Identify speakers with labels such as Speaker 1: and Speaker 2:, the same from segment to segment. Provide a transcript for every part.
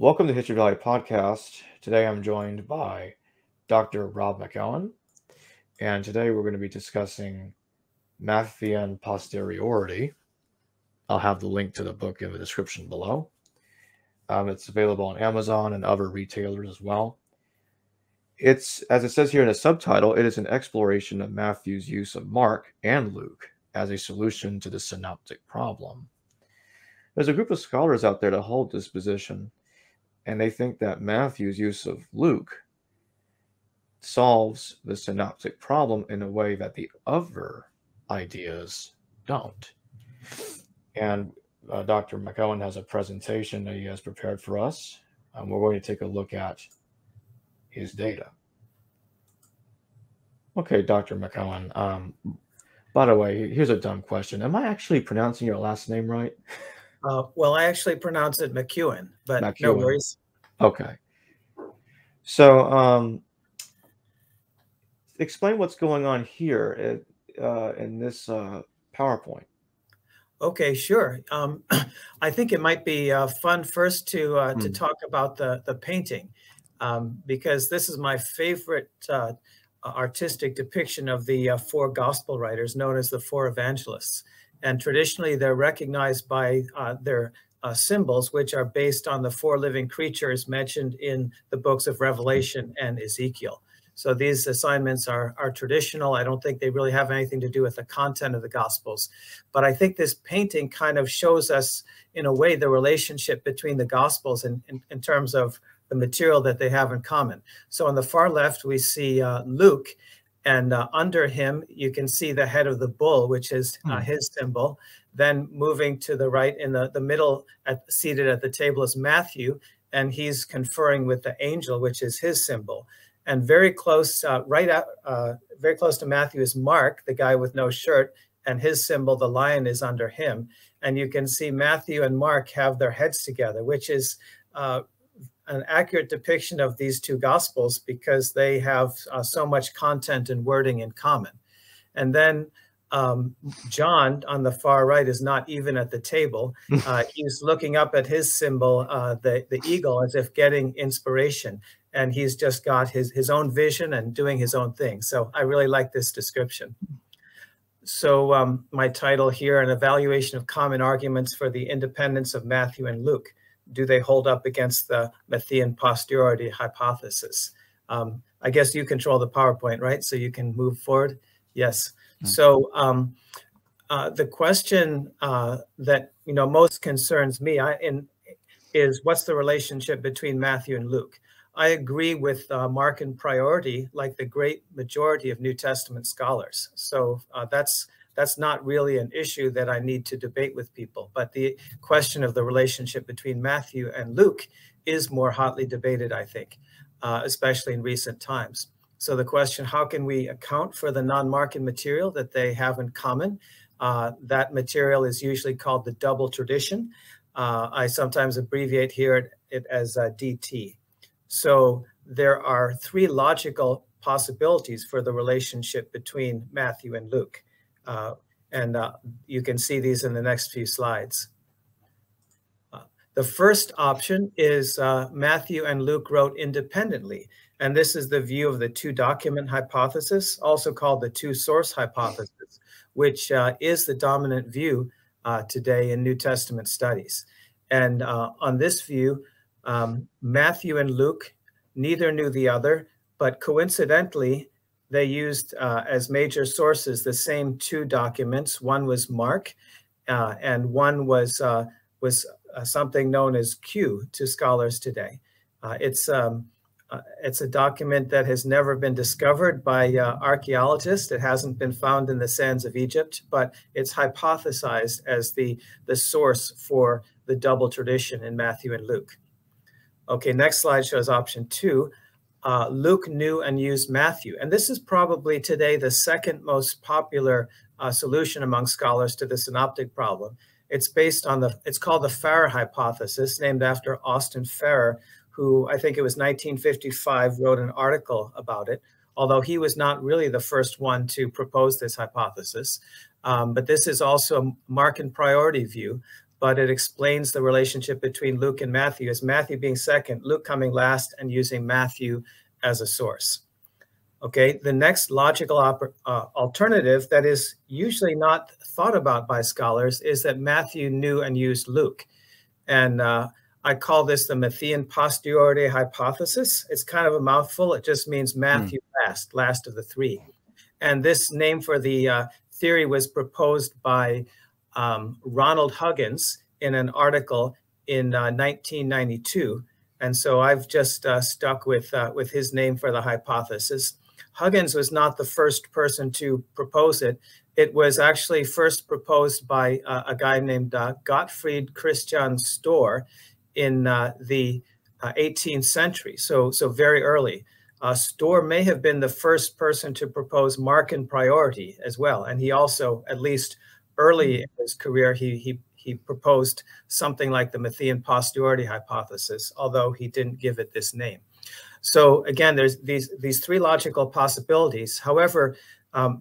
Speaker 1: Welcome to History Valley Podcast. Today I'm joined by Dr. Rob MacEWEN, and today we're going to be discussing Matthean Posteriority. I'll have the link to the book in the description below. It's available on Amazon and other retailers as well. It's, as it says here in the subtitle, it is an exploration of Matthew's use of Mark and Luke as a solution to the synoptic problem. There's a group of scholars out there that hold this position, and they think that Matthew's use of Luke solves the synoptic problem in a way that the other ideas don't. And Dr. MacEWEN has a presentation that he has prepared for us. We're going to take a look at his data. Okay, Dr. MacEWEN, by the way, here's a dumb question. Am I actually pronouncing your last name right?
Speaker 2: Well, I actually pronounce it MacEWEN, but
Speaker 1: MacEWEN.
Speaker 2: No worries.
Speaker 1: Okay. So explain what's going on here in this PowerPoint.
Speaker 2: Okay, sure. I think it might be fun first to talk about the painting, because this is my favorite artistic depiction of the four gospel writers known as the four evangelists. And traditionally, they're recognized by their symbols, which are based on the four living creatures mentioned in the books of Revelation and Ezekiel. So these assignments are traditional. I don't think they really have anything to do with the content of the Gospels. But I think this painting kind of shows us, in a way, the relationship between the Gospels in terms of the material that they have in common. So on the far left, we see Luke. And under him, you can see the head of the bull, which is his symbol. Then moving to the right in the middle, seated at the table, is Matthew, and he's conferring with the angel, which is his symbol. And very close, very close to Matthew is Mark, the guy with no shirt, and his symbol, the lion, is under him. And you can see Matthew and Mark have their heads together, which is an accurate depiction of these two gospels because they have so much content and wording in common. And then John on the far right is not even at the table. He's looking up at his symbol, the eagle, as if getting inspiration. And he's just got his own vision and doing his own thing. So I really like this description. So my title here, an evaluation of common arguments for the independence of Matthew and Luke. Do they hold up against the Matthean Posteriority Hypothesis? I guess you control the PowerPoint, right? So you can move forward. Yes. So the question that most concerns me is what's the relationship between Matthew and Luke? I agree with Mark and priority, like the great majority of New Testament scholars. So that's not really an issue that I need to debate with people. But the question of the relationship between Matthew and Luke is more hotly debated, I think, especially in recent times. So the question, how can we account for the non-Markan material that they have in common? That material is usually called the double tradition. I sometimes abbreviate here it as DT. So there are three logical possibilities for the relationship between Matthew and Luke. You can see these in the next few slides. The first option is Matthew and Luke wrote independently. And this is the view of the two-document hypothesis, also called the two-source hypothesis, which is the dominant view today in New Testament studies. And on this view, Matthew and Luke neither knew the other, but coincidentally, they used as major sources the same two documents. One was Mark, and one was something known as Q to scholars today. It's a document that has never been discovered by archaeologists. It hasn't been found in the sands of Egypt, but it's hypothesized as the source for the double tradition in Matthew and Luke. Okay, next slide shows option 2. Luke knew and used Matthew. And this is probably today the second most popular solution among scholars to the synoptic problem. It's based on it's called the Farrer hypothesis, named after Austin Farrer, who I think it was 1955 wrote an article about it, although he was not really the first one to propose this hypothesis. But this is also a Markan priority view. but it explains the relationship between Luke and Matthew as Matthew being second, Luke coming last, and using Matthew as a source. Okay, the next logical alternative that is usually not thought about by scholars is that Matthew knew and used Luke. And I call this the Matthean Posteriority Hypothesis. It's kind of a mouthful. It just means Matthew last of the three. And this name for the theory was proposed by Ronald Huggins in an article in 1992. And so I've just stuck with his name for the hypothesis. Huggins was not the first person to propose it. It was actually first proposed by a guy named Gottfried Christian Storr in the 18th century, so very early. Storr may have been the first person to propose Markan priority as well, and he also, at least early in his career, he proposed something like the Matthean Posteriority Hypothesis, although he didn't give it this name. So again, there's these three logical possibilities. However,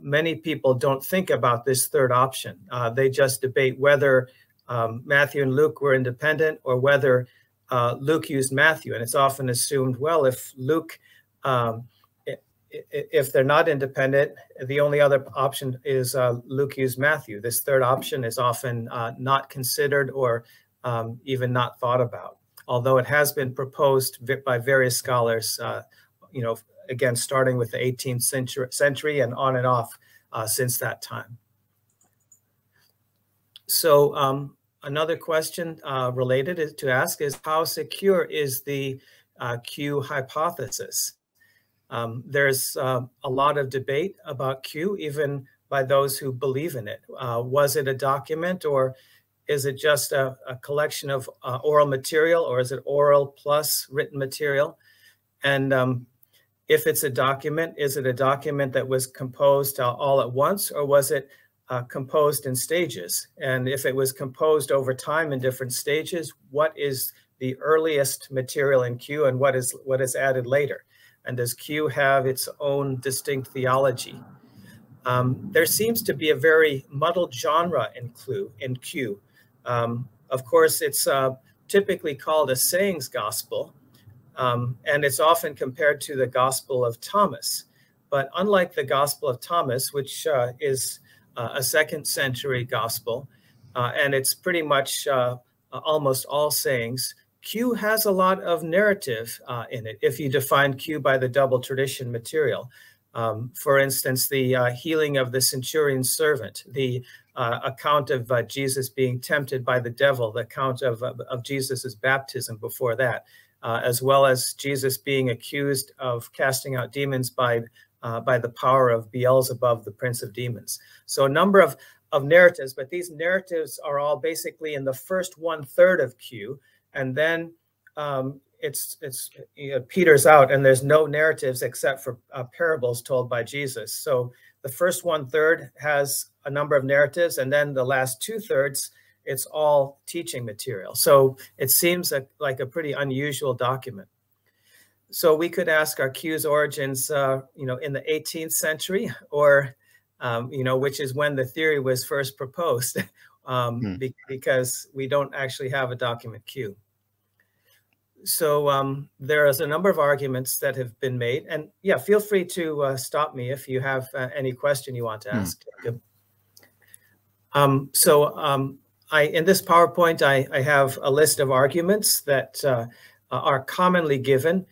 Speaker 2: many people don't think about this third option. They just debate whether Matthew and Luke were independent or whether Luke used Matthew. And it's often assumed, well, if Luke, if they're not independent, the only other option is Luke used Matthew. This third option is often not considered or even not thought about, although it has been proposed by various scholars, again, starting with the 18th century and on and off since that time. So another question related to ask is, how secure is the Q hypothesis? There's a lot of debate about Q, even by those who believe in it. Was it a document, or is it just a collection of oral material, or is it oral plus written material? And if it's a document, is it a document that was composed all at once, or was it composed in stages? And if it was composed over time in different stages, what is the earliest material in Q, and what is added later? And does Q have its own distinct theology? There seems to be a very muddled genre in Q. Of course, it's typically called a sayings gospel, and it's often compared to the Gospel of Thomas. But unlike the Gospel of Thomas, which is a 2nd century gospel, and it's pretty much almost all sayings, Q has a lot of narrative in it, if you define Q by the double tradition material. For instance, the healing of the centurion's servant, the account of Jesus being tempted by the devil, the account of Jesus's baptism before that, as well as Jesus being accused of casting out demons by the power of Beelzebub, the prince of demons. So a number of narratives, but these narratives are all basically in the first 1/3 of Q, and then it peters out, and there's no narratives except for parables told by Jesus. So the first 1/3 has a number of narratives, and then the last 2/3, it's all teaching material. So it seems like a pretty unusual document. So we could ask, are Q's origins, in the 18th century, or, which is when the theory was first proposed, because we don't actually have a document Q. So there is a number of arguments that have been made, and yeah, feel free to stop me if you have any question you want to ask. In this PowerPoint, I have a list of arguments that are commonly given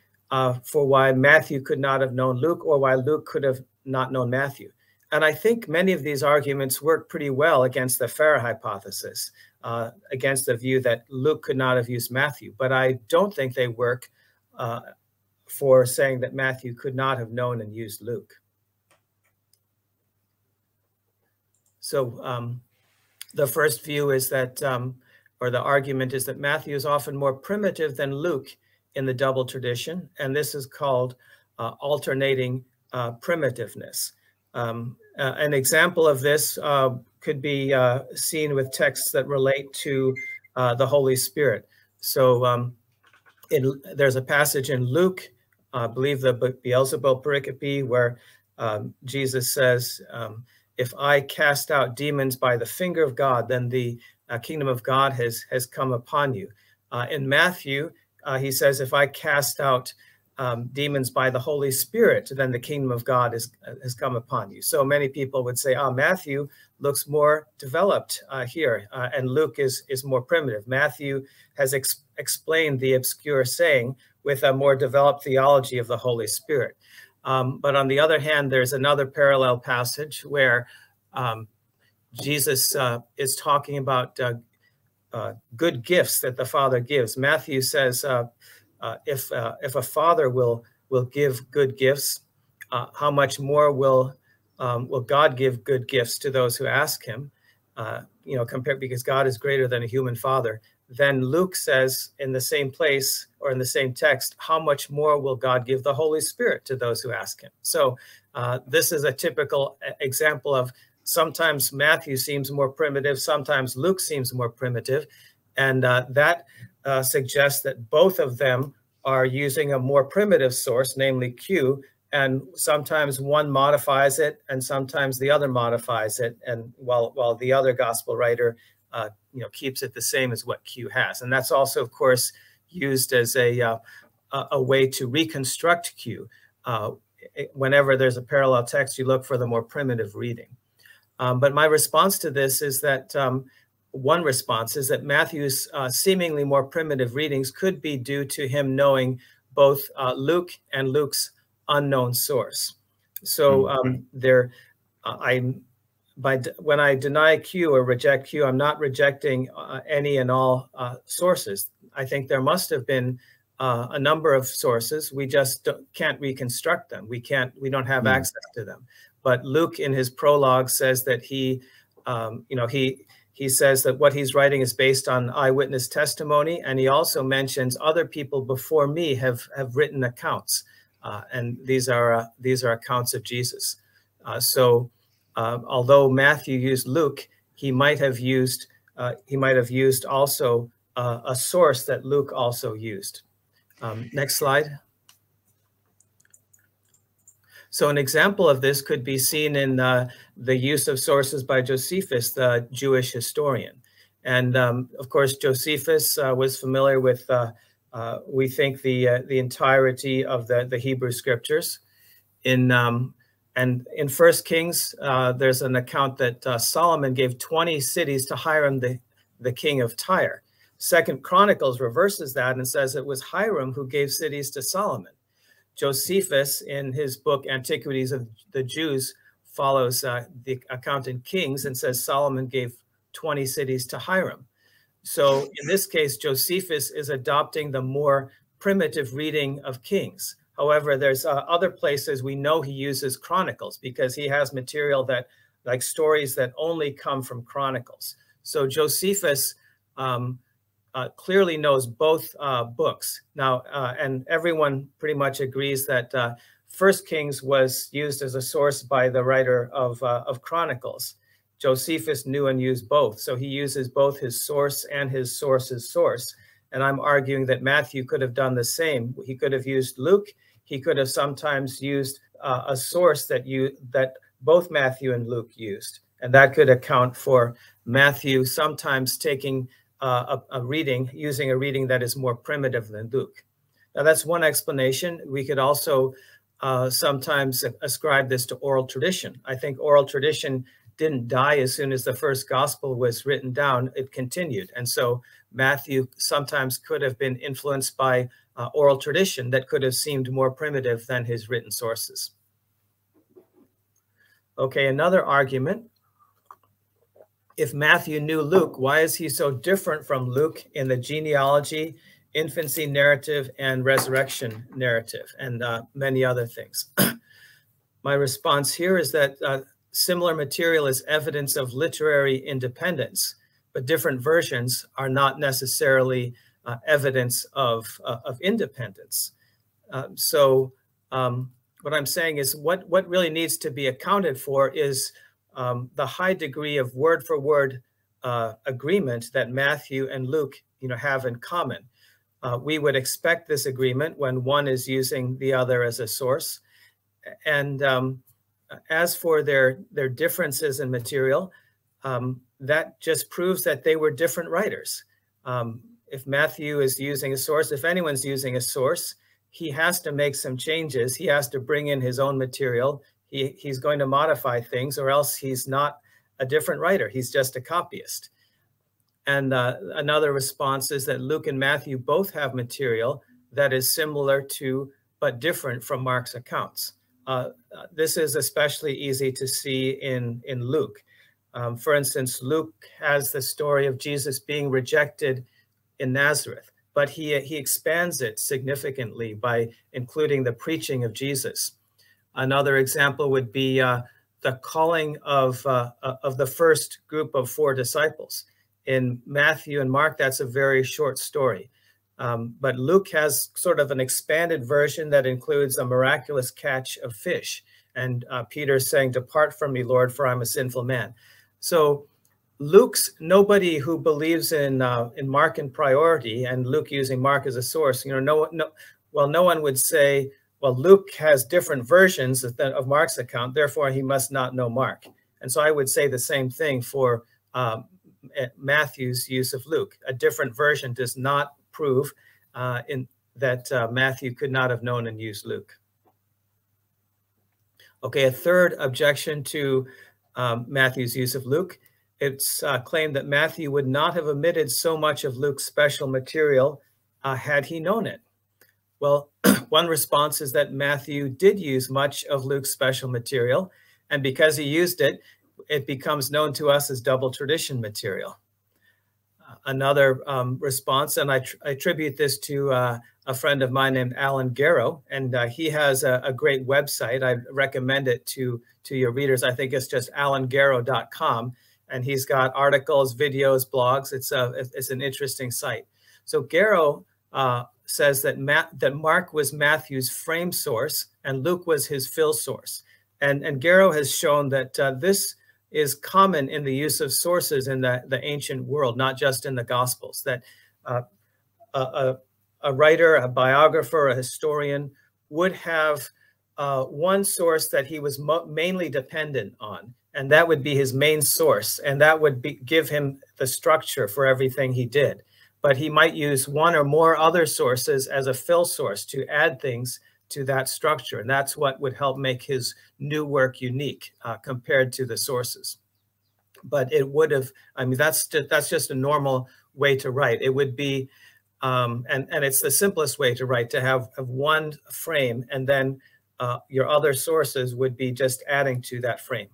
Speaker 2: for why Matthew could not have known Luke, or why Luke could have not known Matthew. And I think many of these arguments work pretty well against the Farah hypothesis, against the view that Luke could not have used Matthew. But I don't think they work for saying that Matthew could not have known and used Luke. So the first view is that, or the argument is that Matthew is often more primitive than Luke in the double tradition, and this is called alternating primitiveness. An example of this could be seen with texts that relate to the Holy Spirit. So there's a passage in Luke, I believe the Beelzebub pericope, where Jesus says, if I cast out demons by the finger of God, then the kingdom of God has come upon you. In Matthew, he says, if I cast out demons by the Holy Spirit, then the kingdom of God has come upon you. So many people would say, Matthew looks more developed here, and Luke is more primitive. Matthew has explained the obscure saying with a more developed theology of the Holy Spirit. But on the other hand, there's another parallel passage where Jesus is talking about good gifts that the Father gives. Matthew says, if a father will give good gifts, how much more will God give good gifts to those who ask him? Because God is greater than a human father. Then Luke says in the same place or in the same text, how much more will God give the Holy Spirit to those who ask him? So this is a typical example of sometimes Matthew seems more primitive, sometimes Luke seems more primitive. And that suggests that both of them are using a more primitive source, namely Q, and sometimes one modifies it and sometimes the other modifies it, and while the other gospel writer keeps it the same as what Q has. And that's also, of course, used as a way to reconstruct Q. Whenever there's a parallel text, you look for the more primitive reading. But my response to this is that one response is that Matthew's seemingly more primitive readings could be due to him knowing both Luke and Luke's unknown source. So when I deny Q or reject Q, I'm not rejecting any and all sources. I think there must have been a number of sources. We just can't reconstruct them. We don't have access to them. But Luke, in his prologue, says that he says that what he's writing is based on eyewitness testimony, and he also mentions other people before me have written accounts, and these are accounts of Jesus. So although Matthew used Luke, he might have used also a source that Luke also used. Next slide. So an example of this could be seen in the use of sources by Josephus, the Jewish historian. And of course, Josephus was familiar with, we think, the entirety of the Hebrew scriptures. And in 1 Kings, there's an account that Solomon gave 20 cities to Hiram, the king of Tyre. 2 Chronicles reverses that and says it was Hiram who gave cities to Solomon. Josephus, in his book Antiquities of the Jews, follows the account in Kings and says Solomon gave 20 cities to Hiram. So in this case, Josephus is adopting the more primitive reading of Kings. However, there's other places we know he uses Chronicles because he has material that, like stories that only come from Chronicles. So Josephus clearly knows both books. Now, and everyone pretty much agrees that 1 Kings was used as a source by the writer of Chronicles. Josephus knew and used both. So he uses both his source and his source's source. And I'm arguing that Matthew could have done the same. He could have used Luke. He could have sometimes used a source that both Matthew and Luke used. And that could account for Matthew sometimes taking using a reading that is more primitive than Luke. Now, that's one explanation. We could also sometimes ascribe this to oral tradition. I think oral tradition didn't die as soon as the first gospel was written down. It continued. And so Matthew sometimes could have been influenced by oral tradition that could have seemed more primitive than his written sources. Okay, another argument. If Matthew knew Luke, why is he so different from Luke in the genealogy, infancy narrative, and resurrection narrative, and many other things? My response here is that similar material is evidence of literary independence, but different versions are not necessarily evidence of independence. So what I'm saying is what really needs to be accounted for is the high degree of word-for-word agreement that Matthew and Luke, have in common. We would expect this agreement when one is using the other as a source. And as for their differences in material, that just proves that they were different writers. If Matthew is using a source, if anyone's using a source, he has to make some changes. He has to bring in his own material. He's going to modify things, or else he's not a different writer. He's just a copyist. And another response is that Luke and Matthew both have material that is similar to, but different from Mark's accounts. This is especially easy to see in Luke. For instance, Luke has the story of Jesus being rejected in Nazareth, but he expands it significantly by including the preaching of Jesus. Another example would be the calling of the first group of 4 disciples. In Matthew and Mark, that's a very short story. But Luke has sort of an expanded version that includes a miraculous catch of fish. And Peter saying, "Depart from me, Lord, for I'm a sinful man." So Luke's, nobody who believes in Markan priority, and Luke using Mark as a source, no one would say, well, Luke has different versions of Mark's account, therefore he must not know Mark. And so I would say the same thing for Matthew's use of Luke. A different version does not prove that Matthew could not have known and used Luke. Okay, a third objection to Matthew's use of Luke. It's claimed that Matthew would not have omitted so much of Luke's special material had he known it. Well, one response is that Matthew did use much of Luke's special material, and because he used it, it becomes known to us as double tradition material. Another response, and I attribute this to a friend of mine named Alan Garrow, and he has a great website. I recommend it to your readers. I think it's just alangarrow.com, and he's got articles, videos, blogs. It's an interesting site. So Garrow says that Mark was Matthew's frame source and Luke was his fill source. And Garrow has shown that this is common in the use of sources in the ancient world, not just in the Gospels, that a writer, a biographer, a historian would have one source that he was mainly dependent on, and that would be his main source, and that would give him the structure for everything he did. But he might use one or more other sources as a fill source to add things to that structure. And that's what would help make his new work unique compared to the sources. But it would have, I mean, that's just a normal way to write. It would be, and it's the simplest way to write, to have one frame, and then your other sources would be just adding to that frame.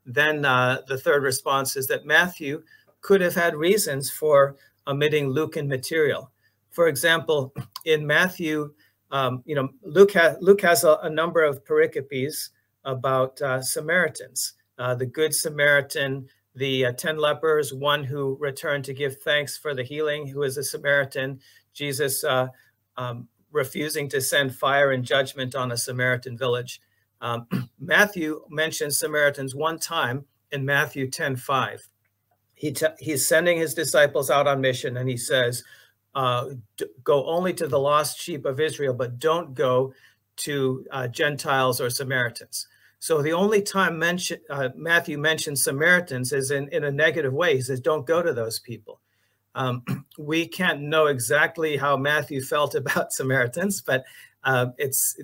Speaker 2: Then the third response is that Matthew could have had reasons for omitting Lucan material. For example, in Matthew, Luke has a number of pericopes about Samaritans, the Good Samaritan, the 10 lepers, one who returned to give thanks for the healing, who is a Samaritan, Jesus refusing to send fire and judgment on a Samaritan village. Matthew mentions Samaritans one time in Matthew 10:5. He's sending his disciples out on mission, and he says, go only to the lost sheep of Israel, but don't go to Gentiles or Samaritans. So the only time Matthew mentions Samaritans is in a negative way. He says, don't go to those people. We can't know exactly how Matthew felt about Samaritans, but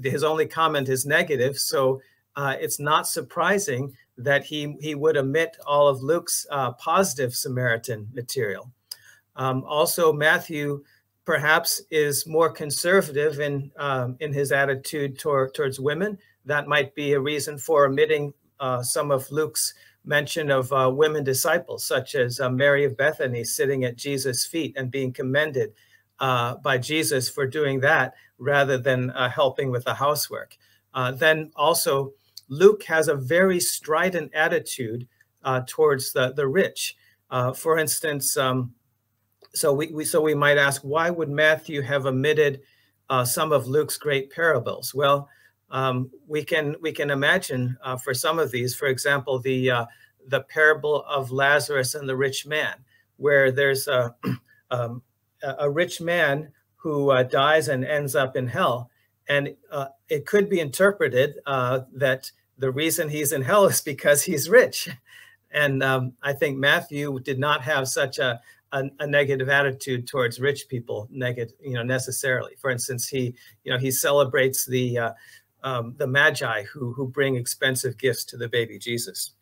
Speaker 2: his only comment is negative. So it's not surprising that he would omit all of Luke's positive Samaritan material. Also, Matthew perhaps is more conservative in his attitude towards women. That might be a reason for omitting some of Luke's mention of women disciples, such as Mary of Bethany sitting at Jesus' feet and being commended by Jesus for doing that rather than helping with the housework. Then also, Luke has a very strident attitude towards the rich. For instance, so we might ask, why would Matthew have omitted some of Luke's great parables? Well, we can imagine for some of these, for example, the parable of Lazarus and the rich man, where there's a rich man who dies and ends up in hell. And it could be interpreted that the reason he's in hell is because he's rich. And I think Matthew did not have such a negative attitude towards rich people, necessarily. For instance, he celebrates the Magi who bring expensive gifts to the baby Jesus.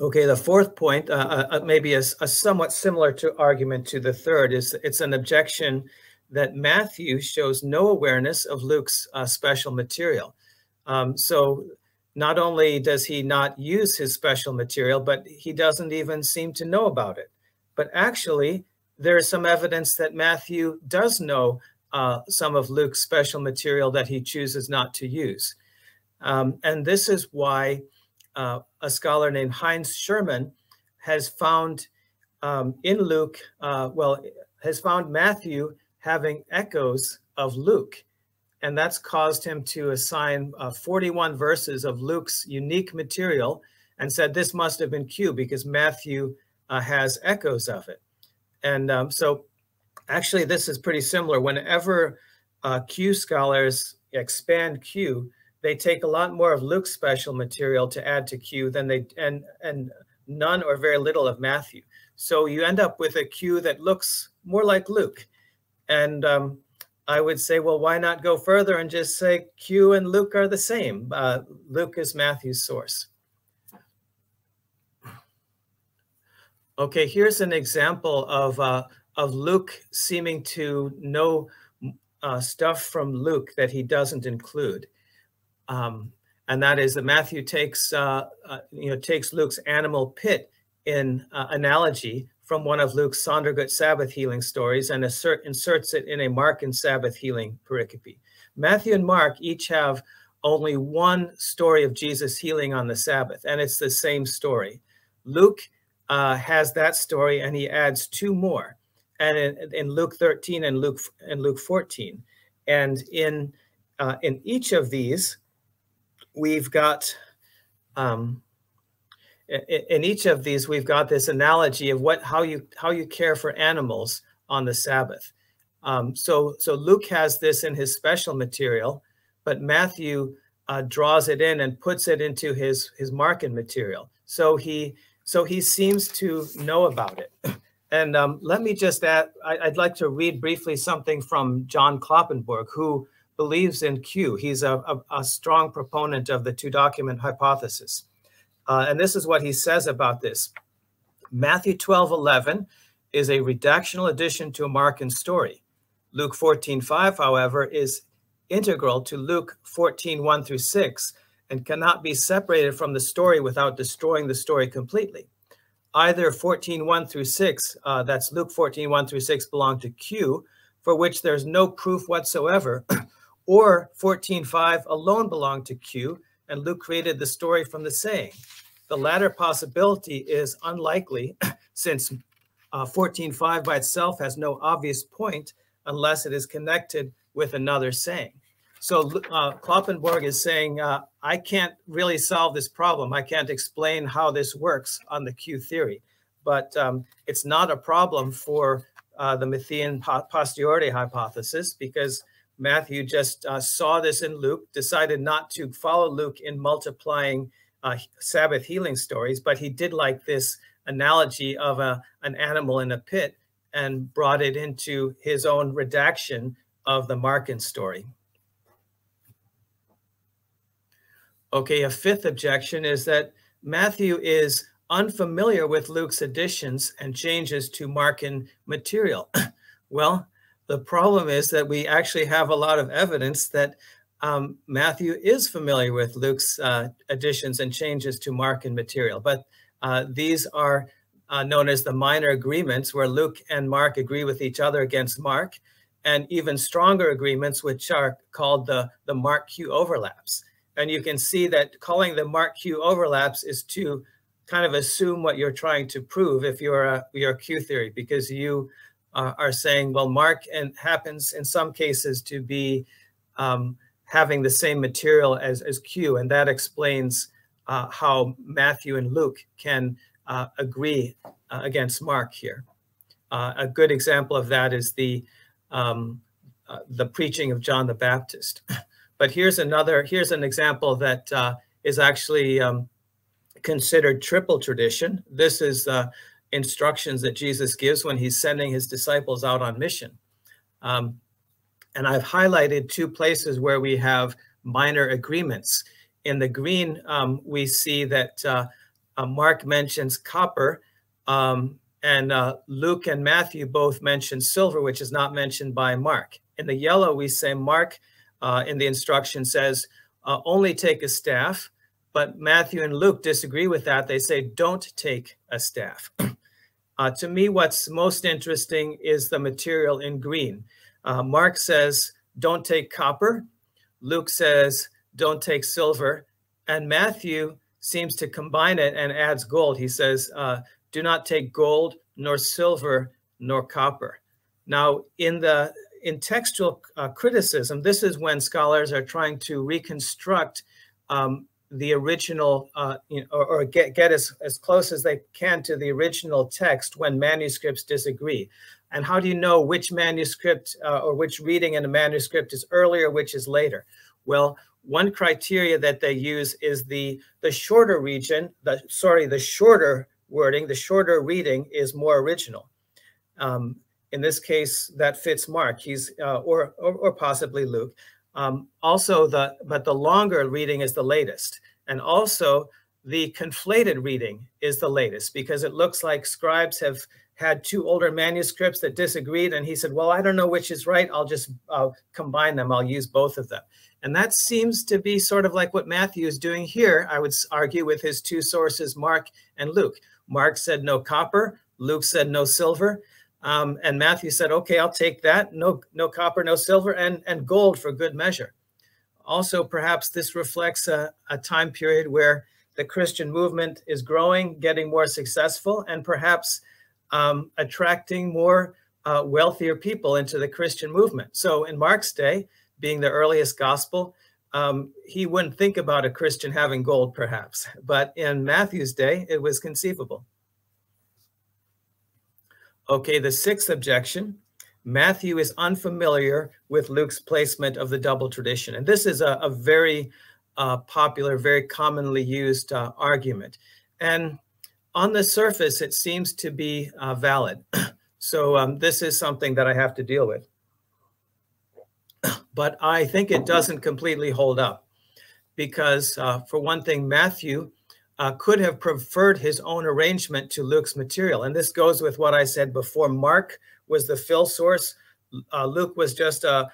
Speaker 2: Okay, the fourth point, maybe a somewhat similar argument to the third, is it's an objection that Matthew shows no awareness of Luke's special material. So not only does he not use his special material, but he doesn't even seem to know about it. But actually, there is some evidence that Matthew does know some of Luke's special material that he chooses not to use. And this is why a scholar named Heinz Sherman has found in Luke, has found Matthew having echoes of Luke. And that's caused him to assign 41 verses of Luke's unique material and said this must have been Q because Matthew has echoes of it. And so actually this is pretty similar. Whenever Q scholars expand Q, they take a lot more of Luke's special material to add to Q than and none or very little of Matthew. So you end up with a Q that looks more like Luke. And I would say, well, why not go further and just say Q and Luke are the same? Luke is Matthew's source. Okay, here's an example of Luke seeming to know stuff from Luke that he doesn't include. And that is that Matthew takes Luke's animal pit in analogy from one of Luke's Sondergut Sabbath healing stories and inserts it in a Mark and Sabbath healing pericope. Matthew and Mark each have only one story of Jesus healing on the Sabbath, and it's the same story. Luke has that story, and he adds two more, and in Luke 13 and Luke 14, and in each of these, we've got we've got this analogy of how you care for animals on the Sabbath. So Luke has this in his special material, but Matthew draws it in and puts it into his Markan material. So he seems to know about it. And let me just add, I'd like to read briefly something from John Kloppenborg, who believes in Q. He's a strong proponent of the two-document hypothesis. And this is what he says about this. Matthew 12:11 is a redactional addition to a Markan story. Luke 14:5, however, is integral to Luke 14:1 through 6 and cannot be separated from the story without destroying the story completely. Either 14:1 through 6, that's Luke 14:1 through 6, belong to Q, for which there's no proof whatsoever, or 14:5 alone belong to Q, and Luke created the story from the saying. The latter possibility is unlikely, since 14:5 by itself has no obvious point unless it is connected with another saying. So Kloppenborg is saying, I can't really solve this problem. I can't explain how this works on the Q theory, but it's not a problem for the Matthean Posteriority Hypothesis, because Matthew just saw this in Luke, decided not to follow Luke in multiplying Sabbath healing stories, but he did like this analogy of an animal in a pit and brought it into his own redaction of the Markan story. Okay, a fifth objection is that Matthew is unfamiliar with Luke's additions and changes to Markan material. Well, the problem is that we actually have a lot of evidence that Matthew is familiar with Luke's additions and changes to Markan material, but these are known as the minor agreements, where Luke and Mark agree with each other against Mark, and even stronger agreements, which are called the Mark-Q overlaps. And you can see that calling them Mark-Q overlaps is to kind of assume what you're trying to prove if you're Q theory, because you are saying, well, Mark happens in some cases to be having the same material as Q, and that explains how Matthew and Luke can agree against Mark here. A good example of that is the preaching of John the Baptist. But here's an example that is actually considered triple tradition. This is instructions that Jesus gives when he's sending his disciples out on mission. And I've highlighted two places where we have minor agreements. In the green, we see that Mark mentions copper, and Luke and Matthew both mention silver, which is not mentioned by Mark. In the yellow, we say Mark in the instruction says, only take a staff, but Matthew and Luke disagree with that. They say, don't take a staff. To me, what's most interesting is the material in green. Mark says, don't take copper. Luke says, don't take silver. And Matthew seems to combine it and adds gold. He says, do not take gold, nor silver, nor copper. Now, in textual criticism, this is when scholars are trying to reconstruct the original, or get as close as they can to the original text when manuscripts disagree. And how do you know which manuscript or which reading in a manuscript is earlier, which is later? Well, one criteria that they use is the shorter region, the shorter wording, the shorter reading is more original. In this case, that fits Mark. He's or possibly Luke. But the longer reading is the latest, and also the conflated reading is the latest, because it looks like scribes have had two older manuscripts that disagreed, and he said, well, I don't know which is right. I'll combine them. I'll use both of them. And that seems to be sort of like what Matthew is doing here, I would argue, with his two sources, Mark and Luke. Mark said no copper. Luke said no silver. And Matthew said, okay, I'll take that. No copper, no silver, and gold for good measure. Also, perhaps this reflects a time period where the Christian movement is growing, getting more successful, and perhaps attracting more wealthier people into the Christian movement. So in Mark's day, being the earliest gospel, he wouldn't think about a Christian having gold, perhaps. But in Matthew's day, it was conceivable. Okay, the sixth objection, Matthew is unfamiliar with Luke's placement of the double tradition. And this is a very popular, very commonly used argument. And on the surface, it seems to be valid. So this is something that I have to deal with. But I think it doesn't completely hold up, because for one thing, Matthew could have preferred his own arrangement to Luke's material. And this goes with what I said before. Mark was the fill source. Mark was the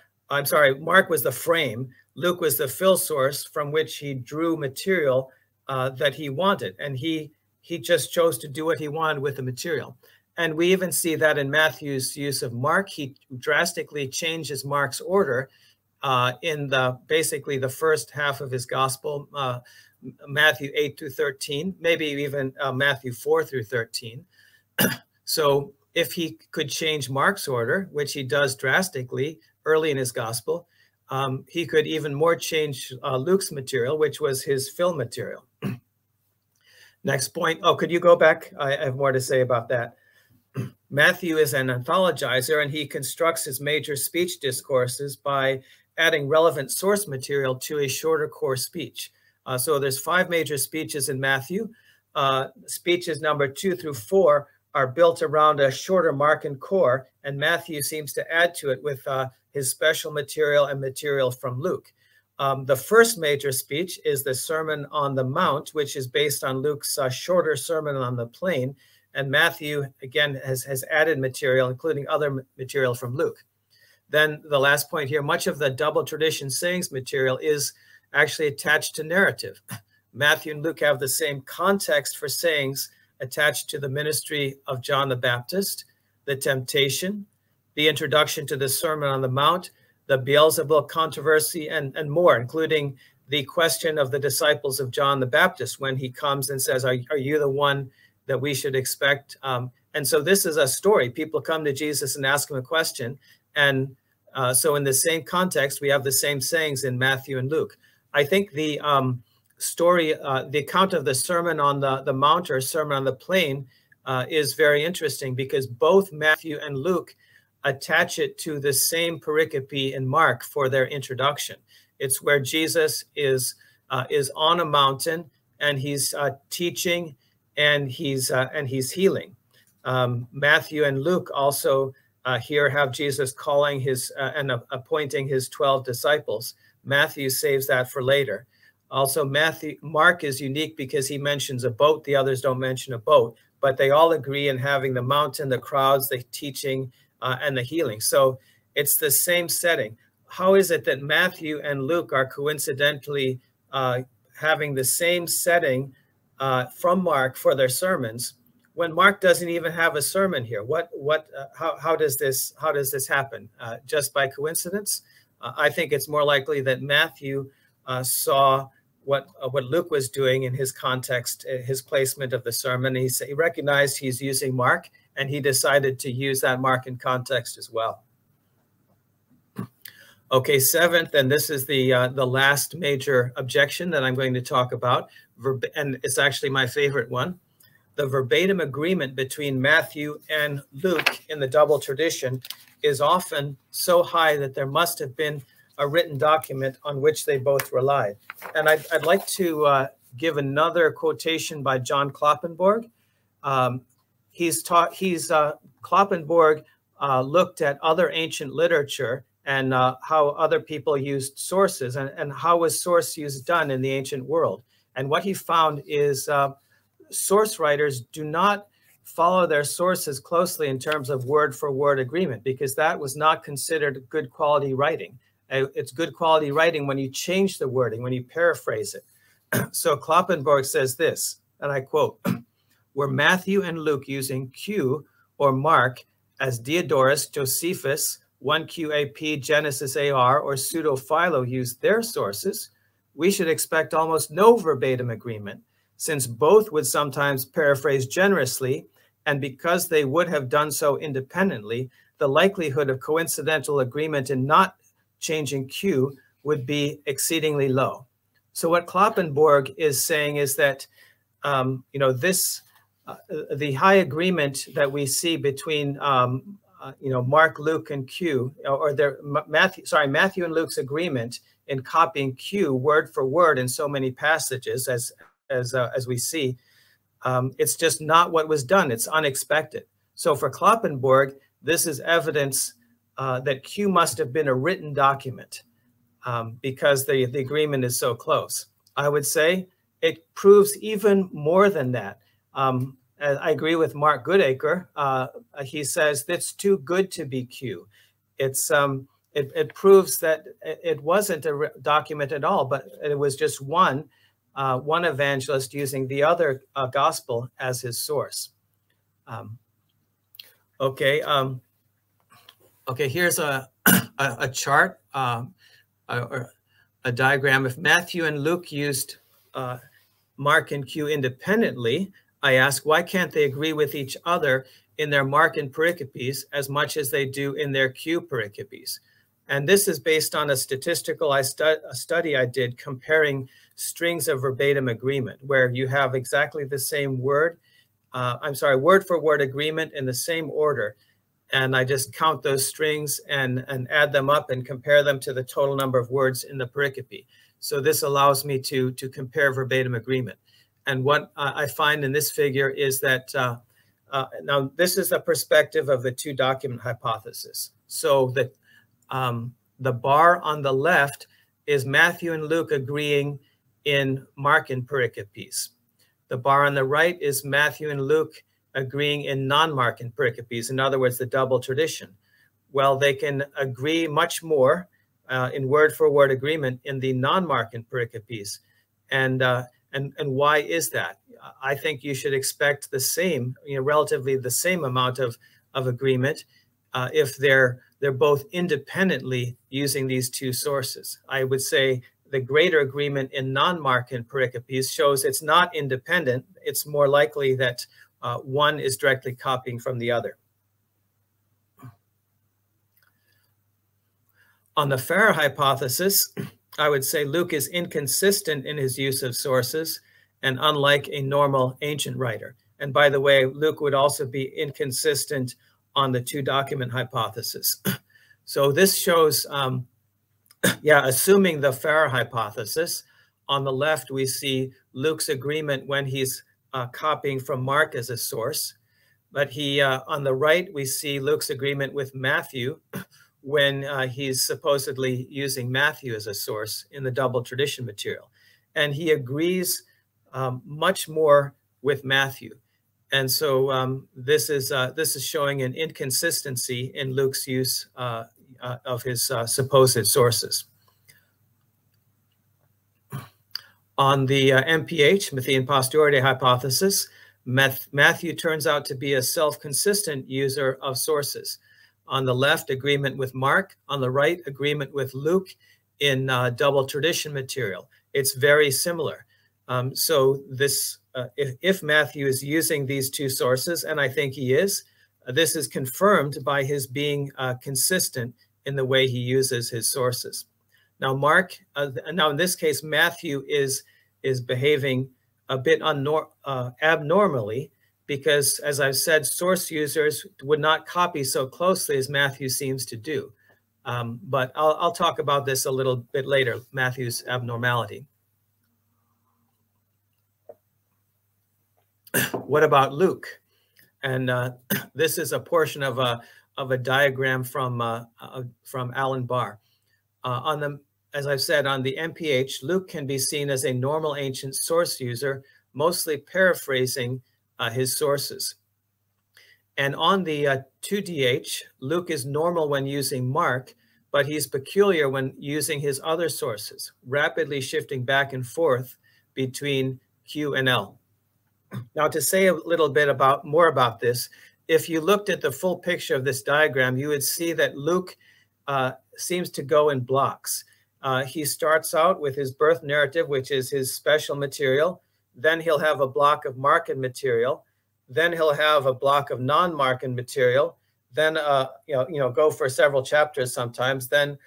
Speaker 2: frame. Luke was the fill source from which he drew material that he wanted. And he just chose to do what he wanted with the material. And we even see that in Matthew's use of Mark. He drastically changes Mark's order in basically the first half of his gospel, Matthew 8 through 13, maybe even Matthew 4 through 13. So if he could change Mark's order, which he does drastically early in his gospel, he could even more change Luke's material, which was his fill material. Next point. Oh, could you go back? I have more to say about that. Matthew is an anthologizer, and he constructs his major speech discourses by adding relevant source material to a shorter core speech. So there's 5 major speeches in Matthew. Speeches number 2 through 4 are built around a shorter Markan core, and Matthew seems to add to it with his special material and material from Luke. The first major speech is the Sermon on the Mount, which is based on Luke's shorter Sermon on the Plain, and Matthew, again, has added material, including other material from Luke. Then the last point here, much of the double tradition sayings material is actually attached to narrative. Matthew and Luke have the same context for sayings attached to the ministry of John the Baptist, the temptation, the introduction to the Sermon on the Mount, the Beelzebul controversy, and more, including the question of the disciples of John the Baptist when he comes and says, are you the one that we should expect? And so this is a story. People come to Jesus and ask him a question. And so in the same context, we have the same sayings in Matthew and Luke. I think the story, the account of the Sermon on the Mount or Sermon on the Plain is very interesting, because both Matthew and Luke attach it to the same pericope in Mark for their introduction. It's where Jesus is on a mountain, and he's teaching, and he's healing. Matthew and Luke also here have Jesus calling his and appointing his 12 disciples. Matthew saves that for later. Also, Mark is unique because he mentions a boat. The others don't mention a boat, but they all agree in having the mountain, the crowds, the teaching, and the healing. So it's the same setting. How is it that Matthew and Luke are coincidentally having the same setting from Mark for their sermons, when Mark doesn't even have a sermon here? How does this happen? Just by coincidence? I think it's more likely that Matthew saw what Luke was doing in his context, his placement of the sermon. He recognized he's using Mark, and he decided to use that Mark in context as well. Okay, seventh, and this is the last major objection that I'm going to talk about, and it's actually my favorite one. The verbatim agreement between Matthew and Luke in the double tradition is often so high that there must have been a written document on which they both relied. And I'd like to give another quotation by John Kloppenborg. Kloppenborg looked at other ancient literature and how other people used sources, and how was source use done in the ancient world. And what he found is source writers do not follow their sources closely in terms of word-for-word agreement, because that was not considered good quality writing. It's good quality writing when you change the wording, when you paraphrase it. So Kloppenborg says this, and I quote, "Were Matthew and Luke using Q or Mark as Diodorus, Josephus, 1QAP, Genesis AR, or Pseudo-Philo used their sources, we should expect almost no verbatim agreement, since both would sometimes paraphrase generously, and because they would have done so independently, the likelihood of coincidental agreement in not changing Q would be exceedingly low." So what Kloppenborg is saying is that the high agreement that we see between Mark, Luke, and Q, or Matthew and Luke's agreement in copying Q word for word in so many passages, as we see, it's just not what was done. It's unexpected. So for Kloppenborg, this is evidence that Q must have been a written document because the agreement is so close. I would say it proves even more than that. I agree with Mark Goodacre. He says it's too good to be Q. It proves that it wasn't a document at all, but it was just one evangelist using the other gospel as his source. Okay, here's a chart, or a diagram. If Matthew and Luke used Mark and Q independently, I ask, why can't they agree with each other in their Mark and pericopes as much as they do in their Q pericopes? And this is based on a statistical study I did comparing strings of verbatim agreement, where you have exactly the same word for word agreement in the same order. And I just count those strings and add them up and compare them to the total number of words in the pericope. So this allows me to compare verbatim agreement. And what I find in this figure is that, now this is the perspective of the two document hypothesis. So the bar on the left is Matthew and Luke agreeing in Mark and pericopes. The bar on the right is Matthew and Luke agreeing in non-Mark and pericopes, in other words, the double tradition. Well, they can agree much more in word-for-word agreement in the non-Mark and pericopes. And why is that? I think you should expect the same, relatively the same amount of agreement if they're both independently using these two sources. I would say the greater agreement in non-Mark and pericopes shows it's not independent. It's more likely that one is directly copying from the other. On the Farrer hypothesis, I would say Luke is inconsistent in his use of sources and unlike a normal ancient writer. And by the way, Luke would also be inconsistent on the two document hypothesis. So this shows yeah, assuming the Farrer hypothesis, on the left, we see Luke's agreement when he's copying from Mark as a source. But on the right, we see Luke's agreement with Matthew when he's supposedly using Matthew as a source in the double tradition material. And he agrees much more with Matthew. And so this is showing an inconsistency in Luke's use of his supposed sources. On the MPH, Matthean Posteriority Hypothesis, Matthew turns out to be a self-consistent user of sources. On the left, agreement with Mark. On the right, agreement with Luke in double tradition material. It's very similar. So this, if Matthew is using these two sources, and I think he is, this is confirmed by his being consistent in the way he uses his sources. Now, now in this case, Matthew is behaving a bit abnormally, because, as I've said, source users would not copy so closely as Matthew seems to do. But I'll talk about this a little bit later, Matthew's abnormality. What about Luke? And this is a portion of a diagram from Alan Barr. As I've said, on the MPH, Luke can be seen as a normal ancient source user, mostly paraphrasing his sources. And on the 2DH, Luke is normal when using Mark, but he's peculiar when using his other sources, rapidly shifting back and forth between Q and L. Now, to say a little bit more about this, if you looked at the full picture of this diagram, you would see that Luke seems to go in blocks. He starts out with his birth narrative, which is his special material. Then he'll have a block of Markan material. Then he'll have a block of non-Markan material. Then go for several chapters sometimes. Then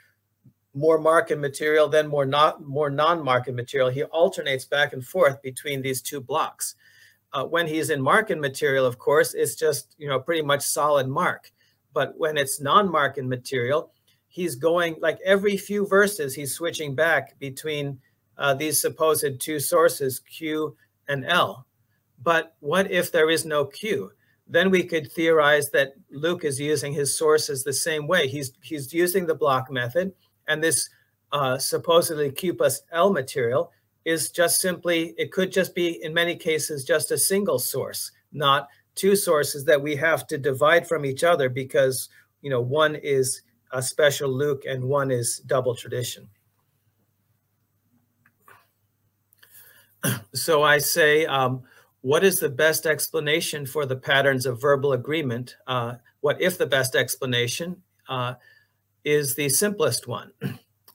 Speaker 2: more Markan material. Then more non-Markan material. He alternates back and forth between these two blocks. When he's in Markan material, of course, it's just pretty much solid Mark. But when it's non-Markan material, he's going, like every few verses, he's switching back between these supposed two sources, Q and L. But what if there is no Q? Then we could theorize that Luke is using his sources the same way. He's using the block method, and this supposedly Q plus L material is just simply, it could just be, in many cases, just a single source, not two sources that we have to divide from each other because, one is a special Luke and one is double tradition. So I say, what is the best explanation for the patterns of verbal agreement? What if the best explanation is the simplest one?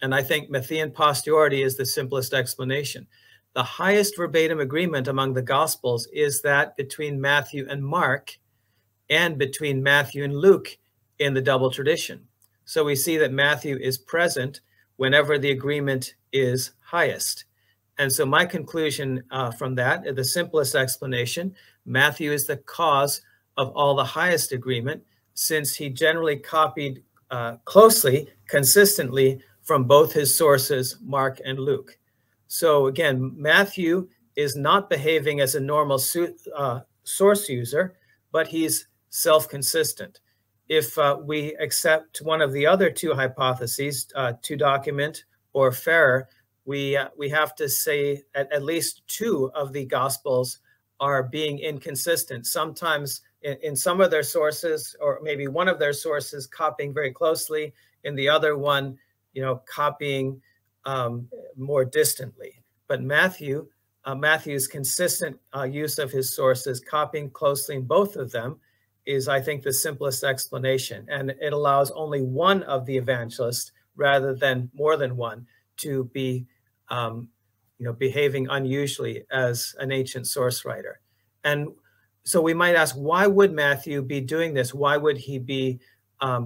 Speaker 2: And I think Matthean posteriority is the simplest explanation. The highest verbatim agreement among the Gospels is that between Matthew and Mark and between Matthew and Luke in the double tradition. So we see that Matthew is present whenever the agreement is highest. And so my conclusion from that, the simplest explanation, Matthew is the cause of all the highest agreement, since he generally copied closely, consistently from both his sources, Mark and Luke. So again, Matthew is not behaving as a normal source user, but he's self-consistent. If we accept one of the other two hypotheses, to document or Farrer, we have to say at least two of the Gospels are being inconsistent. Sometimes in some of their sources, or maybe one of their sources copying very closely, in the other one, copying more distantly. But Matthew's consistent use of his sources, copying closely in both of them, is, I think, the simplest explanation. And it allows only one of the evangelists, rather than more than one, to be behaving unusually as an ancient source writer. And so we might ask, why would Matthew be doing this? Why would he be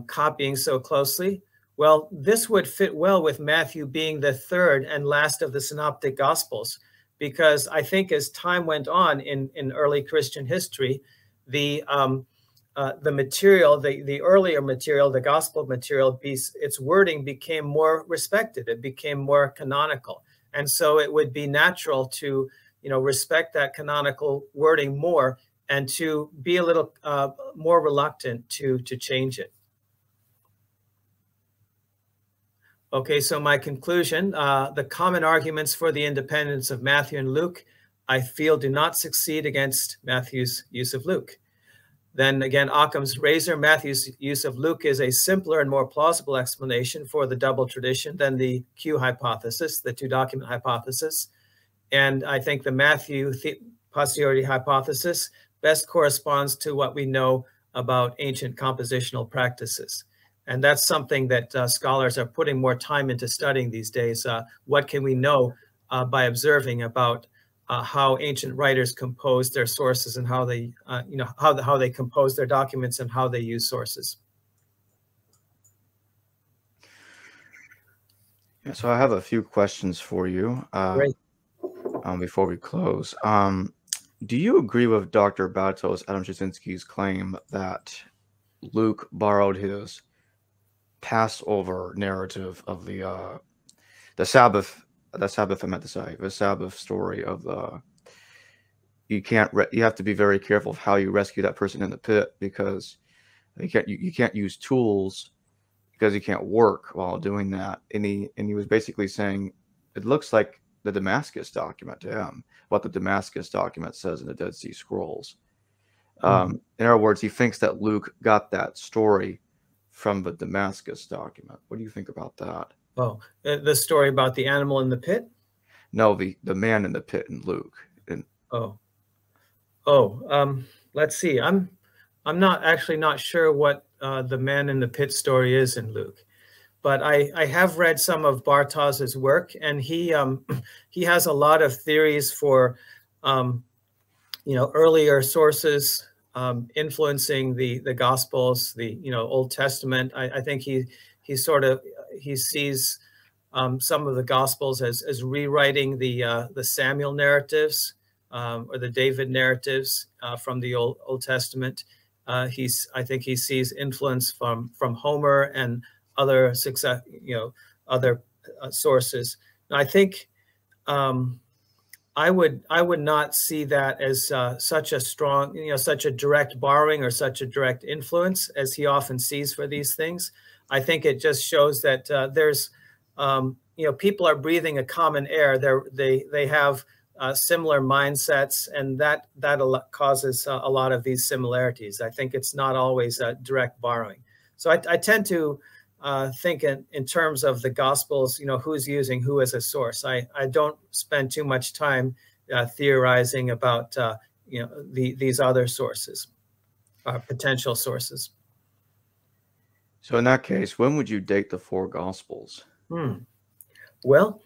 Speaker 2: copying so closely? Well, this would fit well with Matthew being the third and last of the Synoptic Gospels, because I think as time went on in early Christian history, the the material, the earlier material, the gospel material, its wording became more respected. It became more canonical. And so it would be natural to, respect that canonical wording more and to be a little more reluctant to change it. Okay, so my conclusion, the common arguments for the independence of Matthew and Luke, I feel, do not succeed against Matthew's use of Luke. Then again, Occam's razor, Matthew's use of Luke is a simpler and more plausible explanation for the double tradition than the Q hypothesis, the two-document hypothesis. And I think the Matthew posteriority hypothesis best corresponds to what we know about ancient compositional practices. And that's something that scholars are putting more time into studying these days. What can we know by observing about how ancient writers compose their sources and how they, how they compose their documents and how they use sources?
Speaker 1: Yeah, so I have a few questions for you before we close. Do you agree with Dr. Batos Adam Jasinski's claim that Luke borrowed his Passover narrative of the Sabbath? The Sabbath, I meant to say, the Sabbath story of you have to be very careful of how you rescue that person in the pit, because you can't use tools because you can't work while doing that. And he was basically saying it looks like the Damascus document to him, what the Damascus document says in the Dead Sea Scrolls. In other words, he thinks that Luke got that story from the Damascus document. What do you think about that?
Speaker 2: Oh, the story about the animal in the pit?
Speaker 1: No, the man in the pit in Luke.
Speaker 2: Let's see. I'm not sure what the man in the pit story is in Luke, but I have read some of Bartos's work, and he has a lot of theories for earlier sources influencing the Gospels, the Old Testament. I think he sees some of the Gospels as rewriting the Samuel narratives or the David narratives from the Old Testament. I think he sees influence from Homer and other other sources. And I think I would not see that as such a strong, such a direct borrowing or such a direct influence as he often sees for these things. I think it just shows that there's, people are breathing a common air. They have similar mindsets, and that causes a lot of these similarities. I think it's not always direct borrowing. So I tend to think in terms of the Gospels, who's using who as a source. I don't spend too much time theorizing about, these other sources, potential sources.
Speaker 1: So in that case, when would you date the four Gospels?
Speaker 2: Well,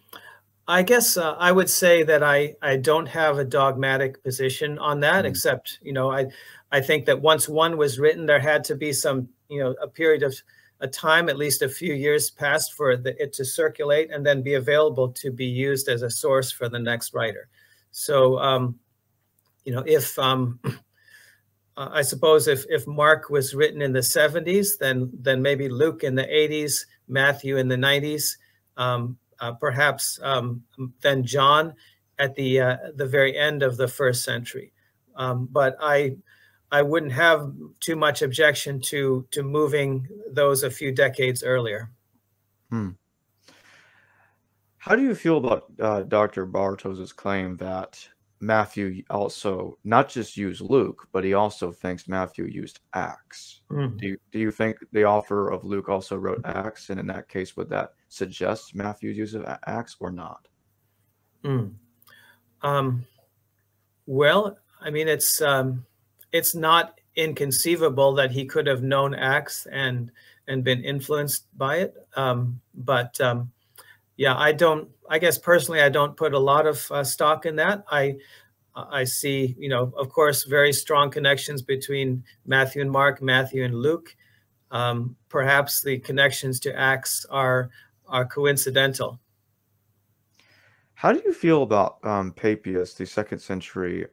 Speaker 2: I guess I would say that I don't have a dogmatic position on that, except, I think that once one was written, there had to be some, a period of a time, at least a few years passed for it to circulate and then be available to be used as a source for the next writer. So, if I suppose if Mark was written in the 70s, then maybe Luke in the 80s, Matthew in the 90s, perhaps then John at the very end of the first century. But I wouldn't have too much objection to moving those a few decades earlier.
Speaker 1: How do you feel about Dr. Bartos's claim that Matthew also not just used Luke, but he also thinks Matthew used Acts? Do you think the author of Luke also wrote Acts, and in that case, would that suggest Matthew's use of Acts or not?
Speaker 2: Well, I mean, it's not inconceivable that he could have known Acts and been influenced by it. Yeah, I guess personally, I don't put a lot of stock in that. I see, of course, very strong connections between Matthew and Mark, Matthew and Luke. Perhaps the connections to Acts are coincidental.
Speaker 1: How do you feel about Papias, the second century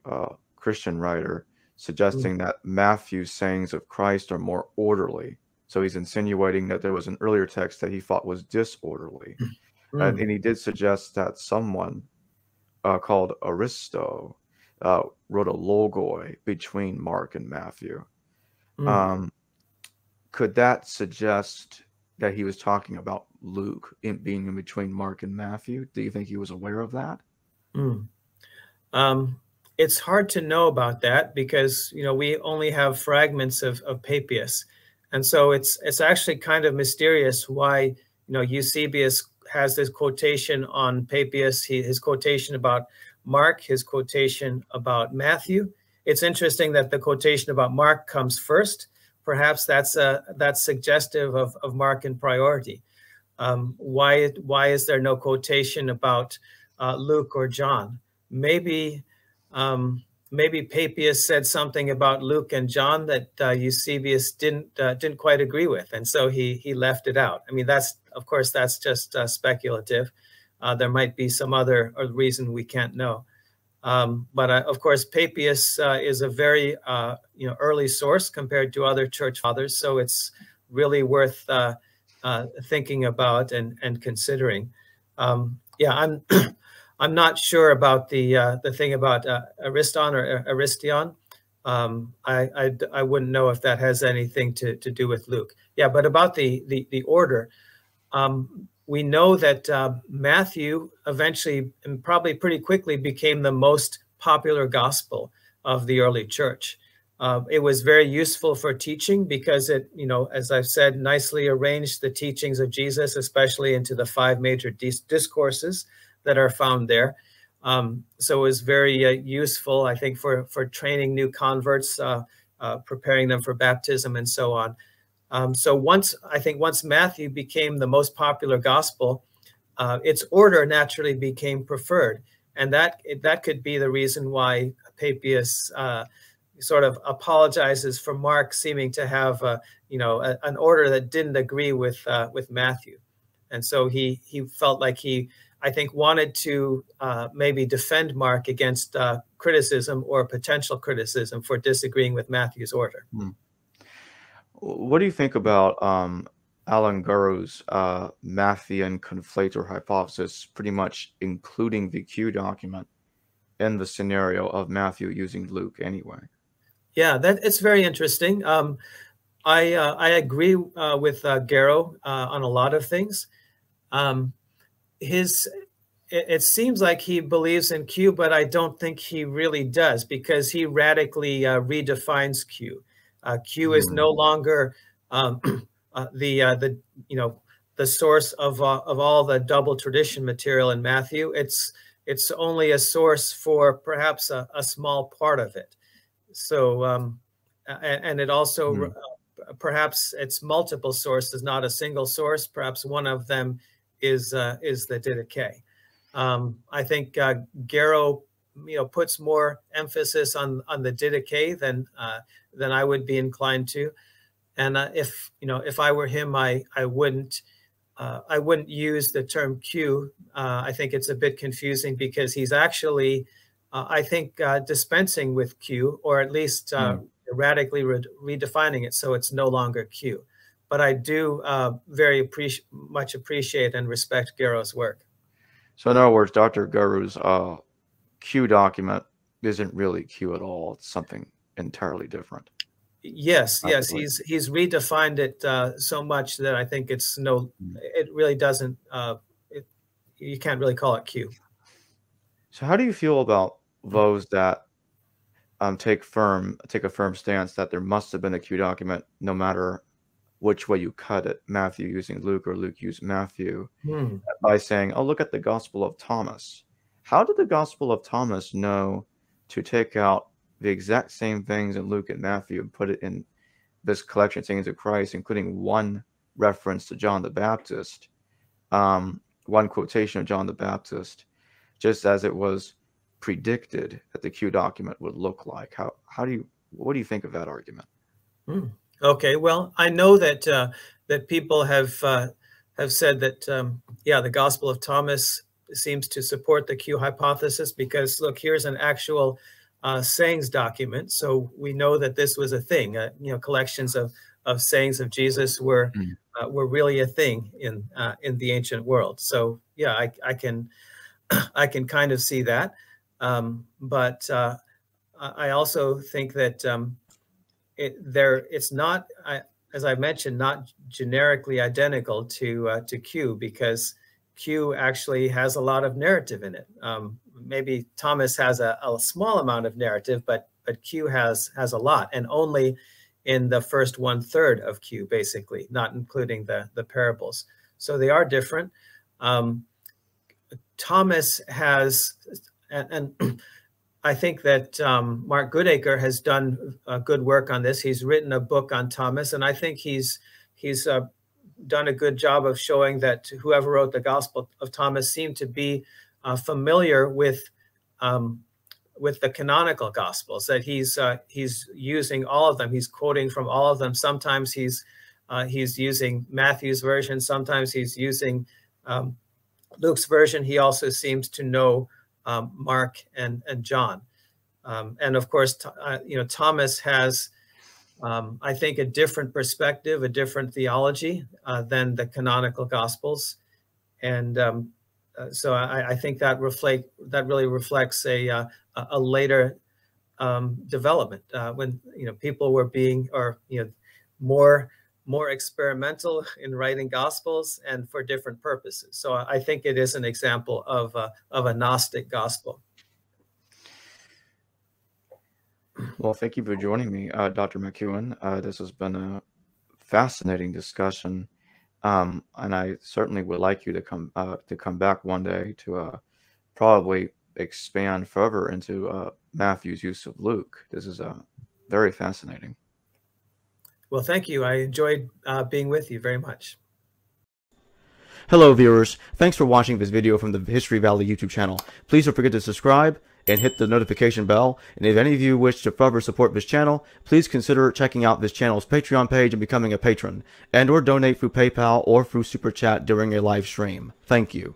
Speaker 1: Christian writer, suggesting that Matthew's sayings of Christ are more orderly. So he's insinuating that there was an earlier text that he thought was disorderly. And he did suggest that someone called Aristo wrote a logoi between Mark and Matthew. Could that suggest that he was talking about Luke being in between Mark and Matthew? Do you think he was aware of that?
Speaker 2: It's hard to know about that because, you know, we only have fragments of Papias. And so it's actually kind of mysterious why, you know, Eusebius has this quotation on Papias, his quotation about Mark, his quotation about Matthew. It's interesting that the quotation about Mark comes first. Perhaps that's suggestive of Mark in priority. Why is there no quotation about Luke or John? Maybe Papias said something about Luke and John that Eusebius didn't quite agree with, and so he left it out. I mean, of course that's just speculative. There might be some other reason we can't know. But of course, Papias is a very early source compared to other church fathers, so it's really worth thinking about and considering. I'm not sure about the thing about Ariston or Aristion. I wouldn't know if that has anything to do with Luke. Yeah, but about the order, we know that Matthew eventually and probably pretty quickly became the most popular gospel of the early church. It was very useful for teaching because it, as I've said, nicely arranged the teachings of Jesus, especially into the 5 major discourses that are found there. So it was very useful, I think, for training new converts, preparing them for baptism and so on. So once Matthew became the most popular gospel, its order naturally became preferred. And that could be the reason why Papias sort of apologizes for Mark seeming to have an order that didn't agree with Matthew. And so he felt like I think wanted to maybe defend Mark against criticism or potential criticism for disagreeing with Matthew's order.
Speaker 1: What do you think about Alan Guru's Matthean conflator hypothesis, pretty much including the Q document in the scenario of Matthew using Luke anyway?
Speaker 2: Yeah, it's very interesting. I agree with Garrow on a lot of things. It seems like he believes in Q, but I don't think he really does, because he radically redefines Q. Q is no longer the source of all the double tradition material in Matthew. It's only a source for perhaps a small part of it. So and it also perhaps it's multiple sources, not a single source. Perhaps one of them is the Didache. I think Garrow puts more emphasis on the Didache than I would be inclined to. And if I were him, I wouldn't use the term Q. I think it's a bit confusing because he's actually I think dispensing with Q, or at least radically redefining it so it's no longer Q. But I do very much appreciate and respect Garrow's work.
Speaker 1: So in other words, Dr. Guru's Q document isn't really Q at all. It's something entirely different.
Speaker 2: Yes, he's redefined it so much that I think it really doesn't. You can't really call it Q.
Speaker 1: So how do you feel about those that take a firm stance that there must have been a Q document no matter which way you cut it, Matthew using Luke or Luke using Matthew, by saying, oh, look at the Gospel of Thomas. How did the Gospel of Thomas know to take out the exact same things in Luke and Matthew and put it in this collection of sayings of Christ, including one reference to John the Baptist, one quotation of John the Baptist, just as it was predicted that the Q document would look like? What do you think of that argument?
Speaker 2: Okay, well, I know that that people have said that the Gospel of Thomas seems to support the Q hypothesis because, look, here's an actual sayings document, so we know that this was a thing. Collections of sayings of Jesus were really a thing in the ancient world. So yeah, I can kind of see that, but I also think that it's not, as I mentioned, not generically identical to Q, because Q actually has a lot of narrative in it. Maybe Thomas has a small amount of narrative, but Q has a lot, and only in the first 1/3 of Q, basically, not including the parables. So they are different. Thomas has, and I think that Mark Goodacre has done good work on this. He's written a book on Thomas, and I think he's done a good job of showing that whoever wrote the Gospel of Thomas seemed to be familiar with the canonical Gospels, that he's using all of them. He's quoting from all of them. Sometimes he's using Matthew's version. Sometimes he's using Luke's version. He also seems to know Mark and John. And of course, Thomas has, I think, a different perspective, a different theology than the canonical Gospels. And so I think that really reflects a later development when people were being, or more experimental in writing Gospels and for different purposes. So I think it is an example of a Gnostic Gospel.
Speaker 1: Well, thank you for joining me, Dr. MacEwen. This has been a fascinating discussion, and I certainly would like you to come back one day to probably expand further into Matthew's use of Luke. This is very fascinating.
Speaker 2: Well, thank you. I enjoyed being with you very much.
Speaker 3: Hello viewers, thanks for watching this video from the History Valley YouTube channel. Please don't forget to subscribe and hit the notification bell. And if any of you wish to further support this channel, please consider checking out this channel's Patreon page and becoming a patron, and or donate through PayPal or through Super Chat during a live stream. Thank you.